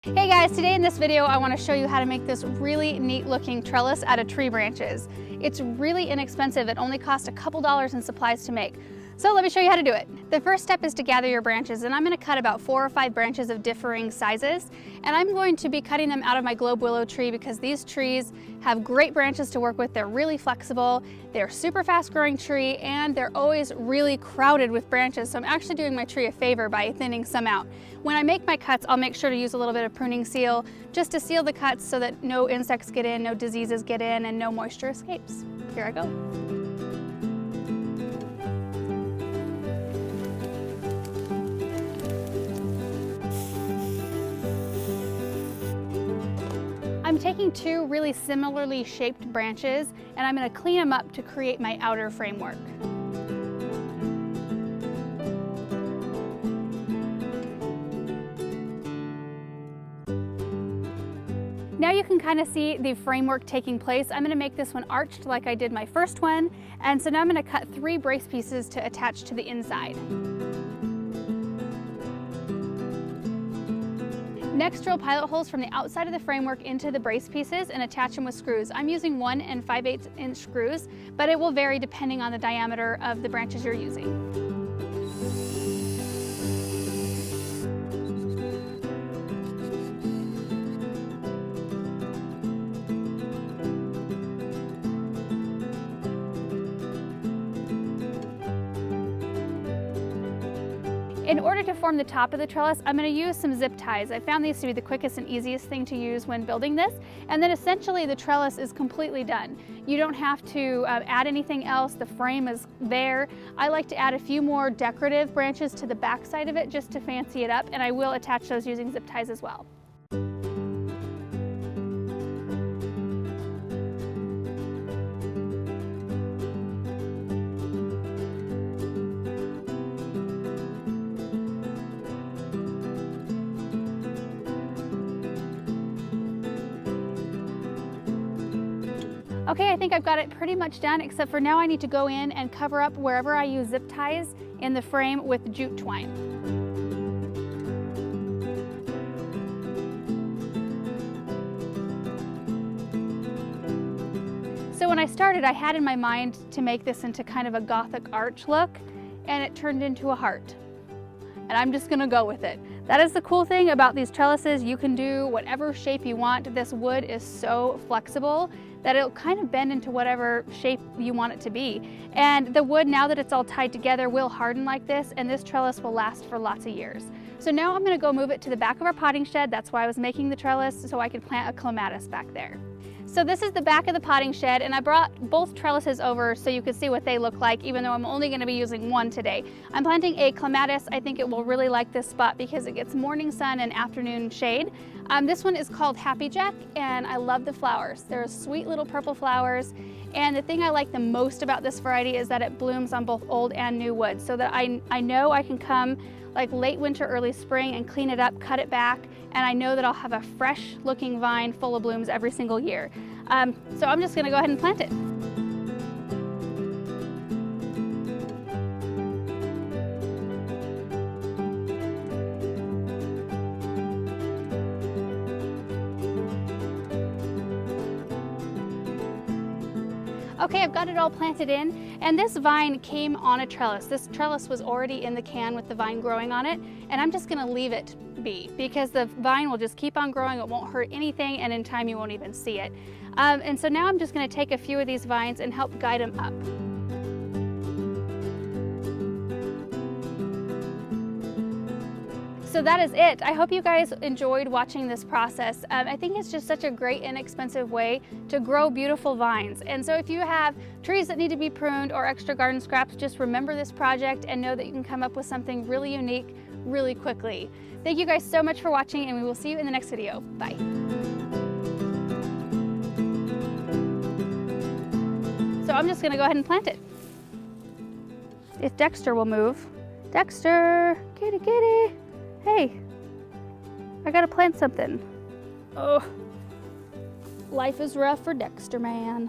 Hey guys, today in this video I want to show you how to make this really neat looking trellis out of tree branches. It's really inexpensive. It only costs a couple dollars in supplies to make. So let me show you how to do it. The first step is to gather your branches, and I'm going to cut about 4 or 5 branches of differing sizes, and I'm going to be cutting them out of my globe willow tree because these trees have great branches to work with. They're really flexible, they're super fast growing tree, and they're always really crowded with branches, so I'm actually doing my tree a favor by thinning some out. When I make my cuts, I'll make sure to use a little bit of pruning seal just to seal the cuts so that no insects get in, no diseases get in, and no moisture escapes. Here I go. I'm taking 2 really similarly shaped branches and I'm going to clean them up to create my outer framework. Now you can kind of see the framework taking place. I'm going to make this one arched like I did my first one, and so now I'm going to cut 3 brace pieces to attach to the inside. Next, drill pilot holes from the outside of the framework into the brace pieces and attach them with screws. I'm using 1 5/8 inch screws, but it will vary depending on the diameter of the branches you're using. In order to form the top of the trellis, I'm going to use some zip ties. I found these to be the quickest and easiest thing to use when building this, and then essentially the trellis is completely done. You don't have to add anything else. The frame is there. I like to add a few more decorative branches to the back side of it just to fancy it up, and I will attach those using zip ties as well. Okay, I think I've got it pretty much done, except for now I need to go in and cover up wherever I use zip ties in the frame with jute twine. So when I started, I had in my mind to make this into kind of a Gothic arch look, and it turned into a heart. And I'm just gonna go with it. That is the cool thing about these trellises. You can do whatever shape you want. This wood is so flexible that it'll kind of bend into whatever shape you want it to be. And the wood, now that it's all tied together, will harden like this, and this trellis will last for lots of years. So now I'm gonna go move it to the back of our potting shed. That's why I was making the trellis, so I could plant a clematis back there. So this is the back of the potting shed, and I brought both trellises over so you could see what they look like, even though I'm only going to be using one today. I'm planting a clematis. I think it will really like this spot because it gets morning sun and afternoon shade. This one is called Happy Jack, and I love the flowers. They're sweet little purple flowers, and the thing I like the most about this variety is that it blooms on both old and new wood, so that I know I can come like late winter, early spring and clean it up, cut it back, and I know that I'll have a fresh looking vine full of blooms every single year. So I'm just gonna go ahead and plant it. Okay, I've got it all planted in, and this vine came on a trellis. This trellis was already in the can with the vine growing on it, and I'm just gonna leave it be because the vine will just keep on growing. It won't hurt anything, and in time you won't even see it. And so now I'm just gonna take a few of these vines and help guide them up. So that is it. I hope you guys enjoyed watching this process. I think it's just such a great, inexpensive way to grow beautiful vines. And so if you have trees that need to be pruned or extra garden scraps, just remember this project and know that you can come up with something really unique really quickly. Thank you guys so much for watching, and we will see you in the next video. Bye. So I'm just gonna go ahead and plant it. If Dexter will move. Dexter, kitty, kitty. Hey, I gotta plant something. Oh, life is rough for Dexter, man.